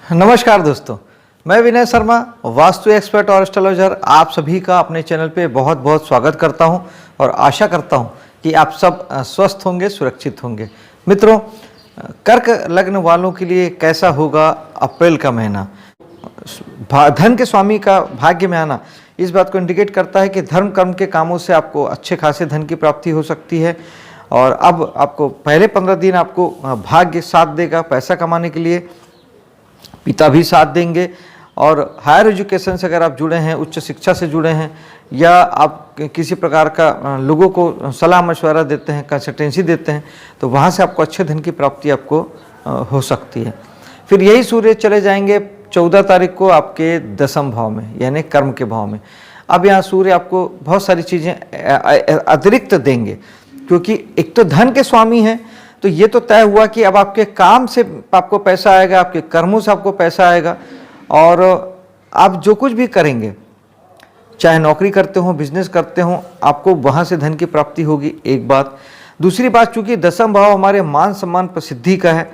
नमस्कार दोस्तों, मैं विनय शर्मा, वास्तु एक्सपर्ट और एस्ट्रोलॉजर, आप सभी का अपने चैनल पे बहुत बहुत स्वागत करता हूं और आशा करता हूं कि आप सब स्वस्थ होंगे, सुरक्षित होंगे। मित्रों, कर्क लग्न वालों के लिए कैसा होगा अप्रैल का महीना? धन के स्वामी का भाग्य में आना इस बात को इंडिकेट करता है कि धर्म कर्म के कामों से आपको अच्छे खासे धन की प्राप्ति हो सकती है। और अब आपको पहले 15 दिन आपको भाग्य साथ देगा पैसा कमाने के लिए, पिता भी साथ देंगे। और हायर एजुकेशन से अगर आप जुड़े हैं, उच्च शिक्षा से जुड़े हैं, या आप किसी प्रकार का लोगों को सलाह मशवरा देते हैं, कंसल्टेंसी देते हैं, तो वहाँ से आपको अच्छे धन की प्राप्ति आपको हो सकती है। फिर यही सूर्य चले जाएंगे 14 तारीख को आपके 10वें भाव में, यानी कर्म के भाव में। अब यहाँ सूर्य आपको बहुत सारी चीज़ें अतिरिक्त देंगे, क्योंकि एक तो धन के स्वामी हैं, तो ये तो तय हुआ कि अब आपके काम से आपको पैसा आएगा, आपके कर्मों से आपको पैसा आएगा। और आप जो कुछ भी करेंगे, चाहे नौकरी करते हो, बिजनेस करते हो, आपको वहाँ से धन की प्राप्ति होगी, एक बात। दूसरी बात, चूंकि 10वां भाव हमारे मान सम्मान प्रसिद्धि का है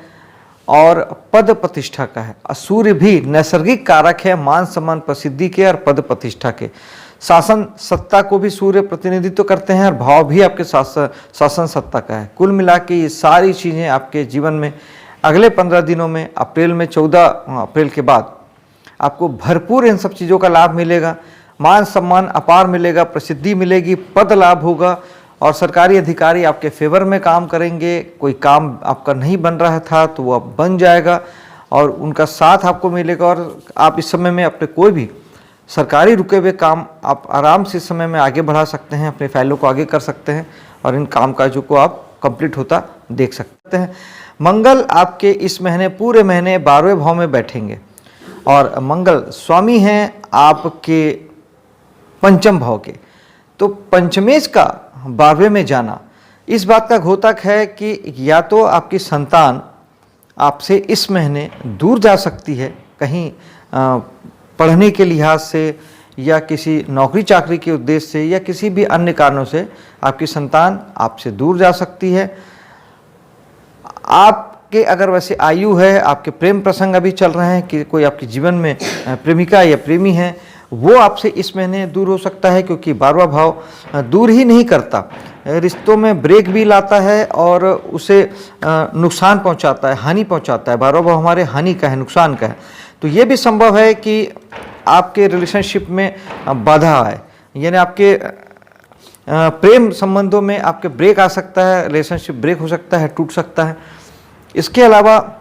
और पद प्रतिष्ठा का है। सूर्य भी नैसर्गिक कारक है मान सम्मान प्रसिद्धि के और पद प्रतिष्ठा के। शासन सत्ता को भी सूर्य प्रतिनिधित्व करते हैं और भाव भी आपके शासन सत्ता का है। कुल मिला के ये सारी चीज़ें आपके जीवन में अगले 15 दिनों में, अप्रैल में 14 अप्रैल के बाद आपको भरपूर इन सब चीज़ों का लाभ मिलेगा। मान सम्मान अपार मिलेगा, प्रसिद्धि मिलेगी, पद लाभ होगा और सरकारी अधिकारी आपके फेवर में काम करेंगे। कोई काम आपका नहीं बन रहा था तो वो अब बन जाएगा और उनका साथ आपको मिलेगा। और आप इस समय में अपने कोई भी सरकारी रुके हुए काम आप आराम से इस समय में आगे बढ़ा सकते हैं, अपनी फाइलों को आगे कर सकते हैं और इन कामकाजों को आप कंप्लीट होता देख सकते हैं। मंगल आपके इस महीने पूरे महीने 12वें भाव में बैठेंगे और मंगल स्वामी हैं आपके 5वें भाव के। तो पंचमेश का 12वें में जाना इस बात का घोतक है कि या तो आपकी संतान आपसे इस महीने दूर जा सकती है, कहीं पढ़ने के लिहाज से या किसी नौकरी चाकरी के उद्देश्य से या किसी भी अन्य कारणों से आपकी संतान आपसे दूर जा सकती है। आपके अगर वैसे आयु है, आपके प्रेम प्रसंग अभी चल रहे हैं कि कोई आपके जीवन में प्रेमिका या प्रेमी है, वो आपसे इस महीने दूर हो सकता है, क्योंकि 12वां भाव दूर ही नहीं करता, रिश्तों में ब्रेक भी लाता है और उसे नुकसान पहुंचाता है, हानि पहुंचाता है। 12वां भाव हमारे हानि का है, नुकसान का है। तो ये भी संभव है कि आपके रिलेशनशिप में बाधा आए, यानी आपके प्रेम संबंधों में आपके ब्रेक आ सकता है, रिलेशनशिप ब्रेक हो सकता है, टूट सकता है। इसके अलावा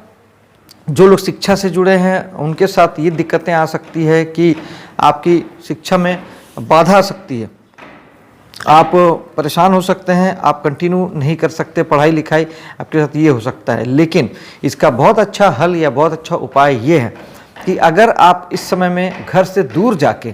जो लोग शिक्षा से जुड़े हैं उनके साथ ये दिक्कतें आ सकती है कि आपकी शिक्षा में बाधा आ सकती है, आप परेशान हो सकते हैं, आप कंटिन्यू नहीं कर सकते पढ़ाई लिखाई, आपके साथ ये हो सकता है। लेकिन इसका बहुत अच्छा हल या बहुत अच्छा उपाय ये है कि अगर आप इस समय में घर से दूर जाके,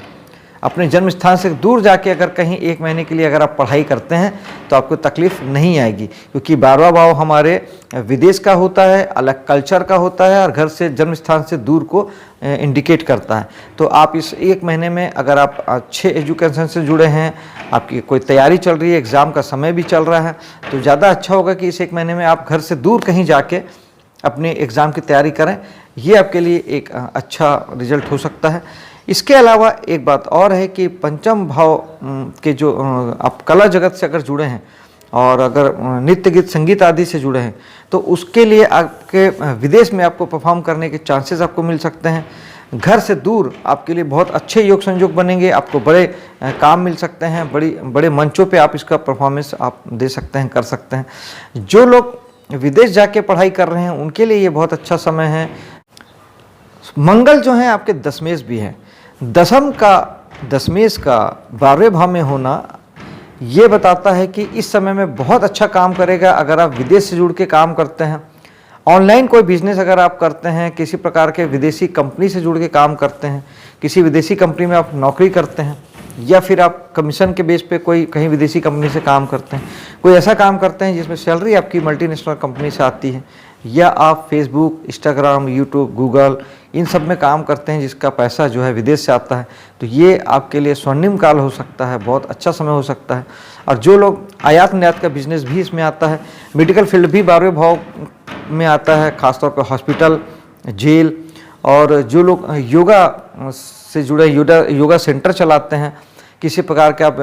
अपने जन्म स्थान से दूर जाके अगर कहीं 1 महीने के लिए अगर आप पढ़ाई करते हैं तो आपको तकलीफ नहीं आएगी, क्योंकि 12वां भाव हमारे विदेश का होता है, अलग कल्चर का होता है और घर से जन्म स्थान से दूर को इंडिकेट करता है। तो आप इस 1 महीने में अगर आप अच्छे एजुकेशन से जुड़े हैं, आपकी कोई तैयारी चल रही है, एग्ज़ाम का समय भी चल रहा है, तो ज़्यादा अच्छा होगा कि इस 1 महीने में आप घर से दूर कहीं जाके अपने एग्ज़ाम की तैयारी करें। ये आपके लिए एक अच्छा रिजल्ट हो सकता है। इसके अलावा एक बात और है कि 5वें भाव के जो आप कला जगत से अगर जुड़े हैं और अगर नृत्य गीत संगीत आदि से जुड़े हैं, तो उसके लिए आपके विदेश में आपको परफॉर्म करने के चांसेस आपको मिल सकते हैं। घर से दूर आपके लिए बहुत अच्छे योग संयोग बनेंगे, आपको बड़े काम मिल सकते हैं, बड़े मंचों पे आप इसका परफॉर्मेंस आप दे सकते हैं, कर सकते हैं। जो लोग विदेश जाके पढ़ाई कर रहे हैं उनके लिए ये बहुत अच्छा समय है। मंगल जो है आपके दशमेश भी हैं, दशमेश का 12वें भाव में होना ये बताता है कि इस समय में बहुत अच्छा काम करेगा। अगर आप विदेश से जुड़ के काम करते हैं, ऑनलाइन कोई बिजनेस अगर आप करते हैं, किसी प्रकार के विदेशी कंपनी से जुड़ के काम करते हैं, किसी विदेशी कंपनी में आप नौकरी करते हैं, या फिर आप कमीशन के बेस पे कोई कहीं विदेशी कंपनी से काम करते हैं, कोई ऐसा काम करते हैं जिसमें सैलरी आपकी मल्टीनेशनल कंपनी से आती है, या आप फेसबुक, इंस्टाग्राम, यूट्यूब, गूगल इन सब में काम करते हैं जिसका पैसा जो है विदेश से आता है, तो ये आपके लिए स्वर्णिम काल हो सकता है, बहुत अच्छा समय हो सकता है। और जो लोग आयात निर्यात का बिजनेस भी इसमें आता है, मेडिकल फील्ड भी 12वें भाव में आता है, खासतौर पर हॉस्पिटल, जेल और जो लोग योगा से जुड़े योगा सेंटर चलाते हैं, किसी प्रकार के आप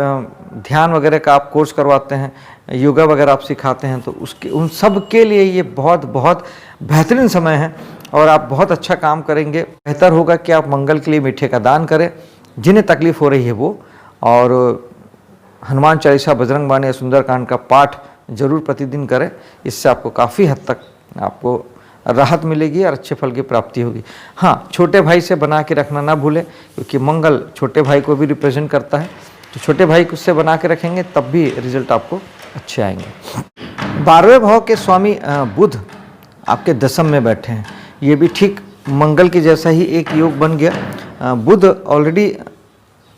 ध्यान वगैरह का आप कोर्स करवाते हैं, योगा वगैरह आप सिखाते हैं, तो उसके उन सब के लिए ये बहुत बहुत बेहतरीन समय है और आप बहुत अच्छा काम करेंगे। बेहतर होगा कि आप मंगल के लिए मीठे का दान करें, जिन्हें तकलीफ हो रही है वो, और हनुमान चालीसा, बजरंग बाण या सुंदरकांड का पाठ जरूर प्रतिदिन करें। इससे आपको काफ़ी हद तक आपको राहत मिलेगी और अच्छे फल की प्राप्ति होगी। हाँ, छोटे भाई से बना के रखना ना भूलें, क्योंकि मंगल छोटे भाई को भी रिप्रेजेंट करता है, तो छोटे भाई को उससे बना के रखेंगे तब भी रिजल्ट आपको अच्छे आएंगे। 12वें भाव के स्वामी बुध आपके दशम में बैठे हैं, ये भी ठीक मंगल के जैसा ही एक योग बन गया। बुध ऑलरेडी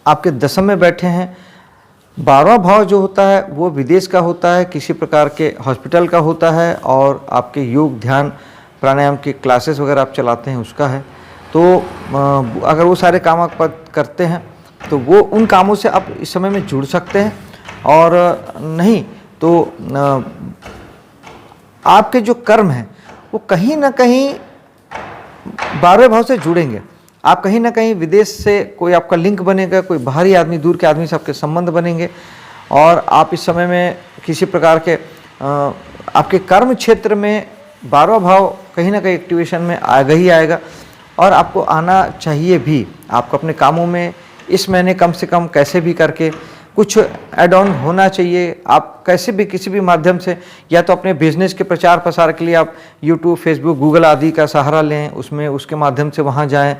आपके दशम में बैठे हैं। 12वां भाव जो होता है वो विदेश का होता है, किसी प्रकार के हॉस्पिटल का होता है, और आपके योग ध्यान प्राणायाम की क्लासेस वगैरह आप चलाते हैं उसका है। तो अगर वो सारे काम आप करते हैं तो वो उन कामों से आप इस समय में जुड़ सकते हैं, और नहीं तो आपके जो कर्म हैं वो कहीं ना कहीं 12वें भाव से जुड़ेंगे। आप कहीं ना कहीं विदेश से कोई आपका लिंक बनेगा, कोई बाहरी आदमी, दूर के आदमी से आपके संबंध बनेंगे, और आप इस समय में किसी प्रकार के आपके कर्म क्षेत्र में 12वां भाव कहीं ना कहीं एक्टिवेशन में आएगा ही आएगा, और आपको आना चाहिए भी। आपको अपने कामों में इस महीने कम से कम कैसे भी करके कुछ ऐड ऑन होना चाहिए। आप कैसे भी किसी भी माध्यम से, या तो अपने बिजनेस के प्रचार प्रसार के लिए आप यूट्यूब, फेसबुक, गूगल आदि का सहारा लें, उसमें उसके माध्यम से वहाँ जाएं,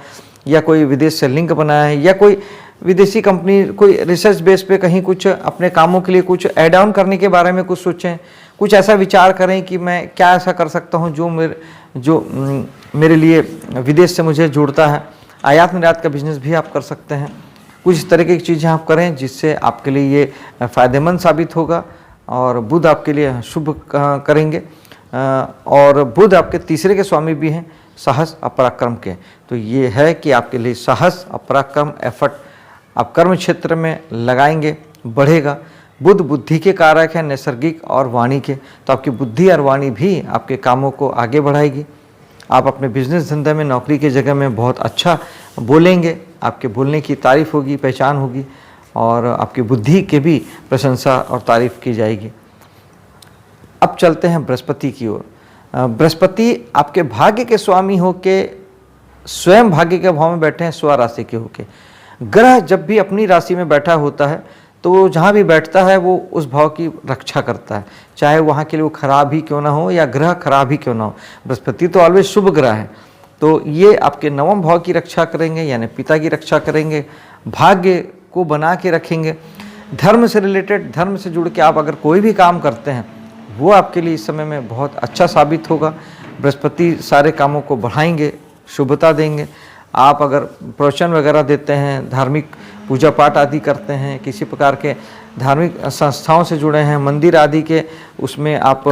या कोई विदेश से लिंक बनाएं, या कोई विदेशी कंपनी कोई रिसर्च बेस पे कहीं कुछ अपने कामों के लिए कुछ ऐड ऑन करने के बारे में कुछ सोचें, कुछ ऐसा विचार करें कि मैं क्या ऐसा कर सकता हूँ जो मेरे लिए विदेश से मुझे जुड़ता है। आयात निर्यात का बिजनेस भी आप कर सकते हैं। कुछ इस तरीके की चीज़ें आप करें जिससे आपके लिए ये फ़ायदेमंद साबित होगा, और बुध आपके लिए शुभ करेंगे। और बुध आपके तीसरे के स्वामी भी हैं, साहस और पराक्रम के। तो ये है कि आपके लिए साहस और पराक्रम, एफर्ट आप कर्म क्षेत्र में लगाएंगे, बढ़ेगा। बुध बुद्धि के कारक हैं, नैसर्गिक और वाणी के, तो आपकी बुद्धि और वाणी भी आपके कामों को आगे बढ़ाएगी। आप अपने बिजनेस धंधे में, नौकरी की जगह में बहुत अच्छा बोलेंगे, आपके बोलने की तारीफ होगी, पहचान होगी, और आपकी बुद्धि के भी प्रशंसा और तारीफ की जाएगी। अब चलते हैं बृहस्पति की ओर। बृहस्पति आपके भाग्य के स्वामी होके स्वयं भाग्य के भाव में बैठे हैं, स्व राशि के होके। ग्रह जब भी अपनी राशि में बैठा होता है तो वो जहाँ भी बैठता है वो उस भाव की रक्षा करता है, चाहे वहाँ के लिए वो खराब ही क्यों ना हो या ग्रह खराब ही क्यों ना हो। बृहस्पति तो ऑलवेज शुभ ग्रह है, तो ये आपके 9वें भाव की रक्षा करेंगे, यानी पिता की रक्षा करेंगे, भाग्य को बना के रखेंगे। धर्म से रिलेटेड, धर्म से जुड़ के आप अगर कोई भी काम करते हैं वो आपके लिए इस समय में बहुत अच्छा साबित होगा। बृहस्पति सारे कामों को बढ़ाएंगे, शुभता देंगे। आप अगर प्रवचन वगैरह देते हैं, धार्मिक पूजा पाठ आदि करते हैं, किसी प्रकार के धार्मिक संस्थाओं से जुड़े हैं, मंदिर आदि के उसमें आप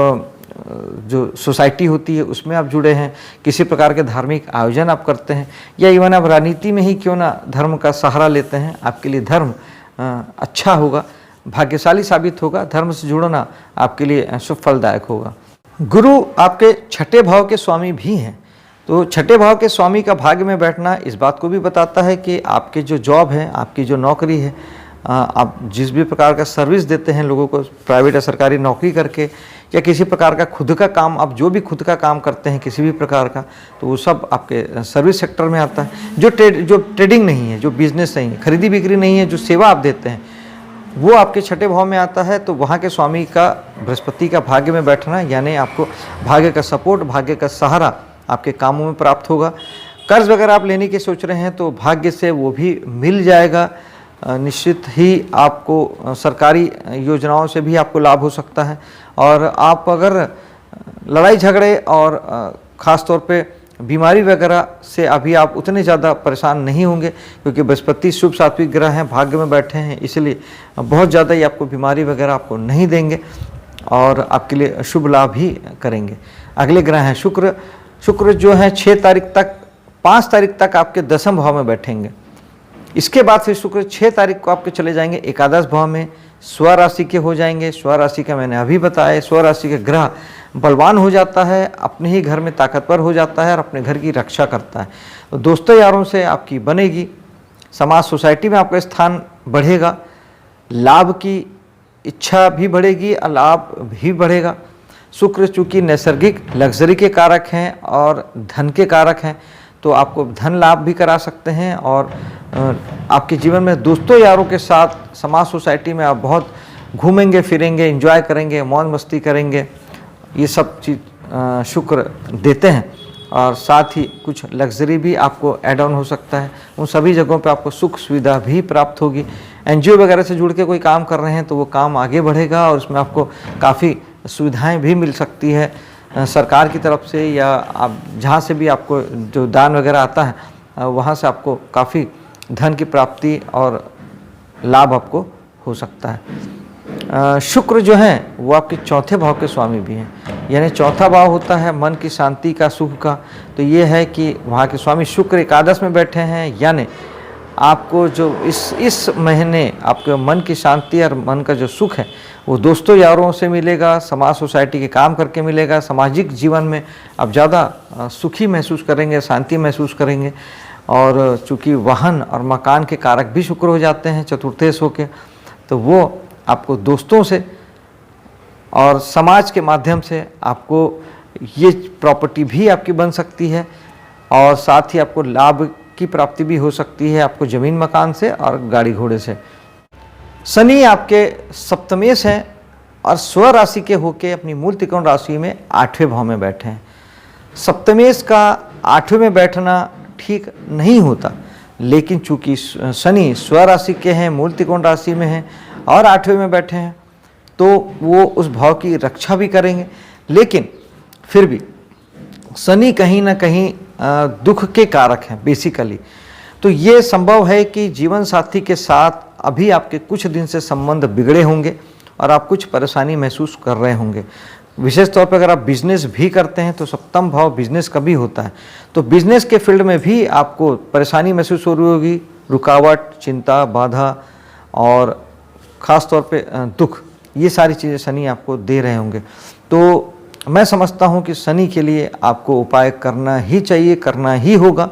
जो सोसाइटी होती है उसमें आप जुड़े हैं, किसी प्रकार के धार्मिक आयोजन आप करते हैं, या इवन आप राजनीति में ही क्यों ना धर्म का सहारा लेते हैं, आपके लिए धर्म अच्छा होगा, भाग्यशाली साबित होगा। धर्म से जुड़ना आपके लिए शुभ फलदायक होगा। गुरु आपके छठे भाव के स्वामी भी हैं, तो छठे भाव के स्वामी का भाग्य में बैठना इस बात को भी बताता है कि आपके जो जॉब है, आपकी जो नौकरी है, आप जिस भी प्रकार का सर्विस देते हैं लोगों को, प्राइवेट या सरकारी नौकरी करके, या किसी प्रकार का खुद का काम, आप जो भी खुद का काम करते हैं किसी भी प्रकार का, तो वो सब आपके सर्विस सेक्टर में आता है। जो ट्रेडिंग नहीं है, जो बिजनेस नहीं है, खरीदी बिक्री नहीं है, जो सेवा आप देते हैं, वो आपके छठे भाव में आता है। तो वहाँ के स्वामी का, बृहस्पति का भाग्य में बैठना, यानी आपको भाग्य का सपोर्ट, भाग्य का सहारा आपके कामों में प्राप्त होगा। कर्ज वगैरह आप लेने की सोच रहे हैं तो भाग्य से वो भी मिल जाएगा। निश्चित ही आपको सरकारी योजनाओं से भी आपको लाभ हो सकता है। और आप अगर लड़ाई झगड़े और ख़ास तौर पे बीमारी वगैरह से अभी आप उतने ज़्यादा परेशान नहीं होंगे, क्योंकि बृहस्पति शुभ सात्विक ग्रह हैं, भाग्य में बैठे हैं, इसलिए बहुत ज़्यादा ही आपको बीमारी वगैरह आपको नहीं देंगे और आपके लिए शुभ लाभ ही करेंगे। अगले ग्रह हैं शुक्र। शुक्र जो है 6 तारीख तक, 5 तारीख तक आपके 10वें भाव में बैठेंगे। इसके बाद फिर शुक्र 6 तारीख को आपके चले जाएंगे एकादश भाव में, स्वराशि के हो जाएंगे। स्वराशि का मैंने अभी बताया, स्वराशि के ग्रह बलवान हो जाता है, अपने ही घर में ताकतवर हो जाता है और अपने घर की रक्षा करता है। तो दोस्तों यारों से आपकी बनेगी, समाज सोसाइटी में आपका स्थान बढ़ेगा, लाभ की इच्छा भी बढ़ेगी और लाभ भी बढ़ेगा। शुक्र चूँकि नैसर्गिक लग्जरी के कारक हैं और धन के कारक हैं, तो आपको धन लाभ भी करा सकते हैं और आपके जीवन में दोस्तों यारों के साथ समाज सोसाइटी में आप बहुत घूमेंगे फिरेंगे, एंजॉय करेंगे, मौज मस्ती करेंगे। ये सब चीज़ शुक्र देते हैं और साथ ही कुछ लग्जरी भी आपको ऐड ऑन हो सकता है। उन सभी जगहों पे आपको सुख सुविधा भी प्राप्त होगी। एनजीओ वगैरह से जुड़ के कोई काम कर रहे हैं तो वो काम आगे बढ़ेगा और उसमें आपको काफ़ी सुविधाएं भी मिल सकती है सरकार की तरफ से, या आप जहाँ से भी आपको जो दान वगैरह आता है वहाँ से आपको काफ़ी धन की प्राप्ति और लाभ आपको हो सकता है। शुक्र जो हैं वो आपके चौथे भाव के स्वामी भी हैं, यानी चौथा भाव होता है मन की शांति का, सुख का। तो ये है कि वहाँ के स्वामी शुक्र एकादश में बैठे हैं, यानी आपको जो इस महीने आपके मन की शांति और मन का जो सुख है वो दोस्तों यारों से मिलेगा, समाज सोसाइटी के काम करके मिलेगा। सामाजिक जीवन में आप ज़्यादा सुखी महसूस करेंगे, शांति महसूस करेंगे। और चूँकि वाहन और मकान के कारक भी शुक्र हो जाते हैं चतुर्थेश होके, तो वो आपको दोस्तों से और समाज के माध्यम से आपको ये प्रॉपर्टी भी आपकी बन सकती है और साथ ही आपको लाभ की प्राप्ति भी हो सकती है, आपको ज़मीन मकान से और गाड़ी घोड़े से। शनि आपके सप्तमेश हैं और स्वराशि के होके अपनी मूल त्रिकोण राशि में 8वें भाव में बैठे हैं। सप्तमेश का 8वें में बैठना ठीक नहीं होता, लेकिन चूंकि शनि स्वराशि के हैं, मूल त्रिकोण राशि में हैं और 8वें में बैठे हैं, तो वो उस भाव की रक्षा भी करेंगे। लेकिन फिर भी शनि कहीं ना कहीं दुख के कारक हैं बेसिकली। तो ये संभव है कि जीवन साथी के साथ अभी आपके कुछ दिन से संबंध बिगड़े होंगे और आप कुछ परेशानी महसूस कर रहे होंगे। विशेष तौर पर अगर आप बिजनेस भी करते हैं तो सप्तम भाव बिजनेस का भी होता है, तो बिजनेस के फील्ड में भी आपको परेशानी महसूस हो रही होगी, रुकावट, चिंता, बाधा और ख़ास तौर पे दुख, ये सारी चीज़ें शनि आपको दे रहे होंगे। तो मैं समझता हूँ कि शनि के लिए आपको उपाय करना ही चाहिए, करना ही होगा,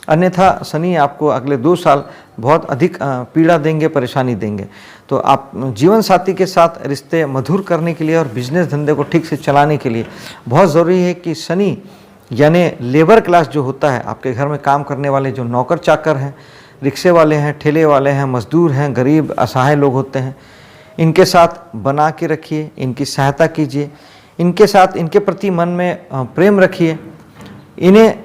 अन्यथा शनि आपको अगले 2 साल बहुत अधिक पीड़ा देंगे, परेशानी देंगे। तो आप जीवन साथी के साथ रिश्ते मधुर करने के लिए और बिजनेस धंधे को ठीक से चलाने के लिए बहुत ज़रूरी है कि शनि यानी लेबर क्लास जो होता है, आपके घर में काम करने वाले जो नौकर चाकर हैं, रिक्शे वाले हैं, ठेले वाले हैं, मजदूर हैं, गरीब असहाय लोग होते हैं, इनके साथ बना के रखिए, इनकी सहायता कीजिए, इनके साथ इनके प्रति मन में प्रेम रखिए, इन्हें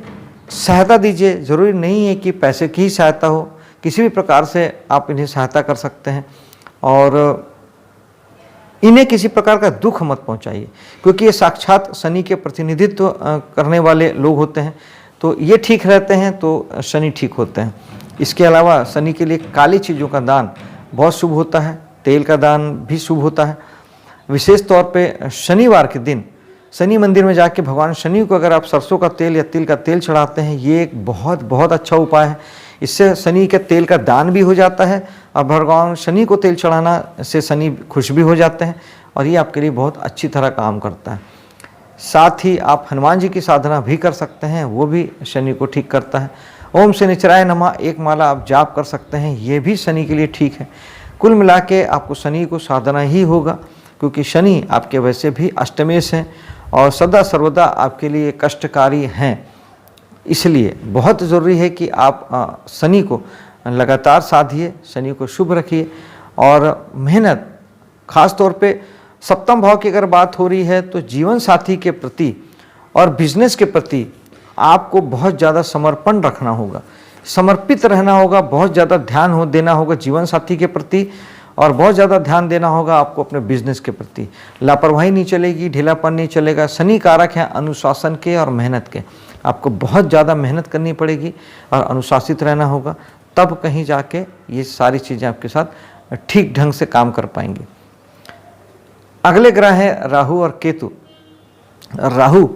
सहायता दीजिए। ज़रूरी नहीं है कि पैसे की ही सहायता हो, किसी भी प्रकार से आप इन्हें सहायता कर सकते हैं और इन्हें किसी प्रकार का दुख मत पहुंचाइए, क्योंकि ये साक्षात शनि के प्रतिनिधित्व करने वाले लोग होते हैं। तो ये ठीक रहते हैं तो शनि ठीक होते हैं। इसके अलावा शनि के लिए काली चीज़ों का दान बहुत शुभ होता है, तेल का दान भी शुभ होता है। विशेष तौर पे शनिवार के दिन शनि मंदिर में जाके भगवान शनि को अगर आप सरसों का तेल या तिल का तेल चढ़ाते हैं, ये एक बहुत अच्छा उपाय है। इससे शनि के तेल का दान भी हो जाता है और भगवान शनि को तेल चढ़ाना से शनि खुश भी हो जाते हैं और ये आपके लिए बहुत अच्छी तरह काम करता है। साथ ही आप हनुमान जी की साधना भी कर सकते हैं, वो भी शनि को ठीक करता है। ओम शनिचराय नमः एक माला आप जाप कर सकते हैं, ये भी शनि के लिए ठीक है। कुल मिला के आपको शनि को साधना ही होगा, क्योंकि शनि आपके वैसे भी अष्टमेश हैं और सदा सर्वदा आपके लिए कष्टकारी हैं। इसलिए बहुत ज़रूरी है कि आप शनि को लगातार साधिए, शनि को शुभ रखिए और मेहनत, खास तौर पे सप्तम भाव की अगर बात हो रही है तो जीवन साथी के प्रति और बिजनेस के प्रति आपको बहुत ज़्यादा समर्पण रखना होगा, समर्पित रहना होगा, बहुत ज़्यादा ध्यान देना होगा जीवन साथी के प्रति और बहुत ज़्यादा ध्यान देना होगा आपको अपने बिजनेस के प्रति। लापरवाही नहीं चलेगी, ढीलापन नहीं चलेगा। शनि कारक हैं अनुशासन के और मेहनत के, आपको बहुत ज़्यादा मेहनत करनी पड़ेगी और अनुशासित रहना होगा, तब कहीं जाके ये सारी चीज़ें आपके साथ ठीक ढंग से काम कर पाएंगी। अगले ग्रह है राहु और केतु। राहु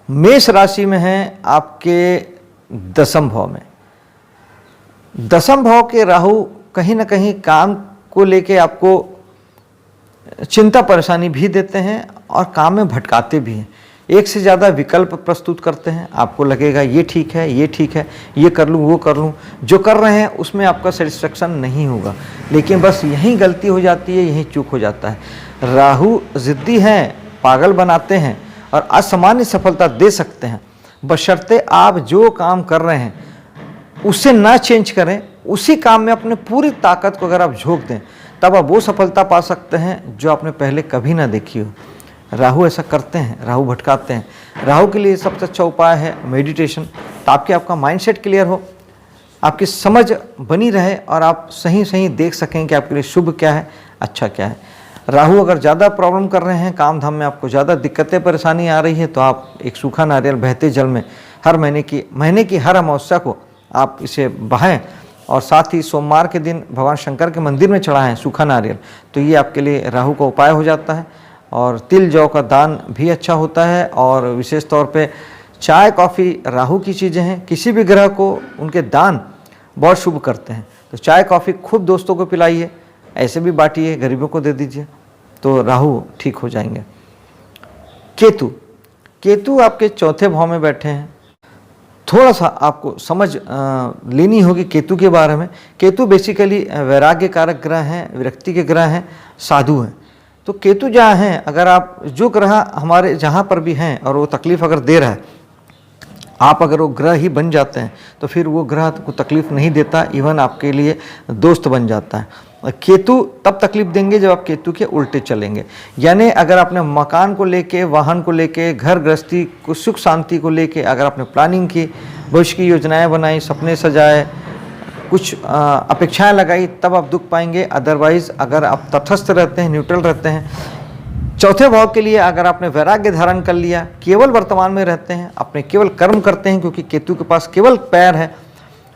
मेष राशि में हैं आपके 10वें भाव में। 10वें भाव के राहु कहीं ना कहीं काम को लेके आपको चिंता परेशानी भी देते हैं और काम में भटकाते भी हैं। एक से ज़्यादा विकल्प प्रस्तुत करते हैं, आपको लगेगा ये ठीक है, ये ठीक है, ये कर लूँ, वो कर लूँ। जो कर रहे हैं उसमें आपका सेटिस्फेक्शन नहीं होगा, लेकिन बस यहीं गलती हो जाती है, यहीं चूक हो जाता है। राहु ज़िद्दी हैं, पागल बनाते हैं और असामान्य सफलता दे सकते हैं, बशर्ते आप जो काम कर रहे हैं उसे ना चेंज करें, उसी काम में अपने पूरी ताकत को अगर आप झोंक दें, तब आप वो सफलता पा सकते हैं जो आपने पहले कभी ना देखी हो। राहु ऐसा करते हैं, राहु भटकाते हैं। राहु के लिए सबसे अच्छा उपाय है मेडिटेशन, ताकि आपका माइंडसेट क्लियर हो, आपकी समझ बनी रहे और आप सही सही देख सकें कि आपके लिए शुभ क्या है, अच्छा क्या है। राहु अगर ज़्यादा प्रॉब्लम कर रहे हैं, काम धाम में आपको ज़्यादा दिक्कतें परेशानी आ रही है, तो आप एक सूखा नारियल बहते जल में हर महीने की हर अमावस्या को आप इसे बहाएं और साथ ही सोमवार के दिन भगवान शंकर के मंदिर में चढ़ाएं सूखा नारियल, तो ये आपके लिए राहु का उपाय हो जाता है। और तिल जौ का दान भी अच्छा होता है। और विशेष तौर पे चाय कॉफ़ी राहु की चीज़ें हैं, किसी भी ग्रह को उनके दान बहुत शुभ करते हैं। तो चाय कॉफ़ी खूब दोस्तों को पिलाइए, ऐसे भी बांटिए, गरीबों को दे दीजिए, तो राहु ठीक हो जाएंगे। केतु आपके चौथे भाव में बैठे हैं। थोड़ा सा आपको समझ लेनी होगी केतु के बारे में। केतु बेसिकली वैराग्य कारक ग्रह हैं, विरक्ति के ग्रह हैं, साधु हैं। तो केतु जहाँ हैं, अगर आप जो ग्रह हमारे जहाँ पर भी हैं और वो तकलीफ़ अगर दे रहा है, आप अगर वो ग्रह ही बन जाते हैं तो फिर वो ग्रह को तकलीफ़ नहीं देता, इवन आपके लिए दोस्त बन जाता है। केतु तब तकलीफ देंगे जब आप केतु के उल्टे चलेंगे, यानी अगर आपने मकान को लेके, वाहन को लेके, घर गृहस्थी को, सुख शांति को लेके अगर आपने प्लानिंग की, भविष्य की योजनाएं बनाई, सपने सजाए, कुछ अपेक्षाएं लगाई, तब आप दुख पाएंगे। अदरवाइज़ अगर आप तटस्थ रहते हैं, न्यूट्रल रहते हैं, चौथे भाव के लिए अगर आपने वैराग्य धारण कर लिया, केवल वर्तमान में रहते हैं, अपने केवल कर्म करते हैं, क्योंकि केतु के पास केवल पैर है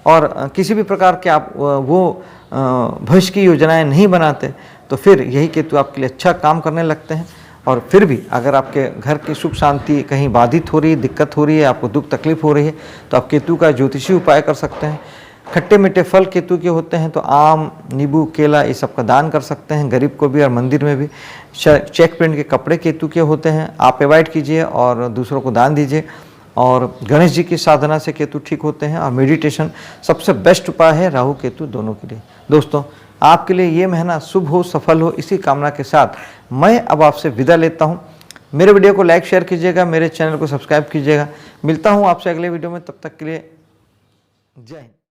और किसी भी प्रकार के आप वो भविष्य की योजनाएं नहीं बनाते, तो फिर यही केतु आपके लिए अच्छा काम करने लगते हैं। और फिर भी अगर आपके घर की सुख शांति कहीं बाधित हो रही है, दिक्कत हो रही है, आपको दुख तकलीफ हो रही है, तो आप केतु का ज्योतिषी उपाय कर सकते हैं। खट्टे मीठे फल केतु के होते हैं, तो आम, नींबू, केला ये सब का दान कर सकते हैं, गरीब को भी और मंदिर में भी। चेक प्रिंट के कपड़े केतु के होते हैं, आप अवॉइड कीजिए और दूसरों को दान दीजिए। और गणेश जी की साधना से केतु ठीक होते हैं। और मेडिटेशन सबसे बेस्ट उपाय है राहु केतु दोनों के लिए। दोस्तों, आपके लिए ये महीना शुभ हो, सफल हो, इसी कामना के साथ मैं अब आपसे विदा लेता हूँ। मेरे वीडियो को लाइक शेयर कीजिएगा, मेरे चैनल को सब्सक्राइब कीजिएगा। मिलता हूँ आपसे अगले वीडियो में, तब तक के लिए जय हिंद।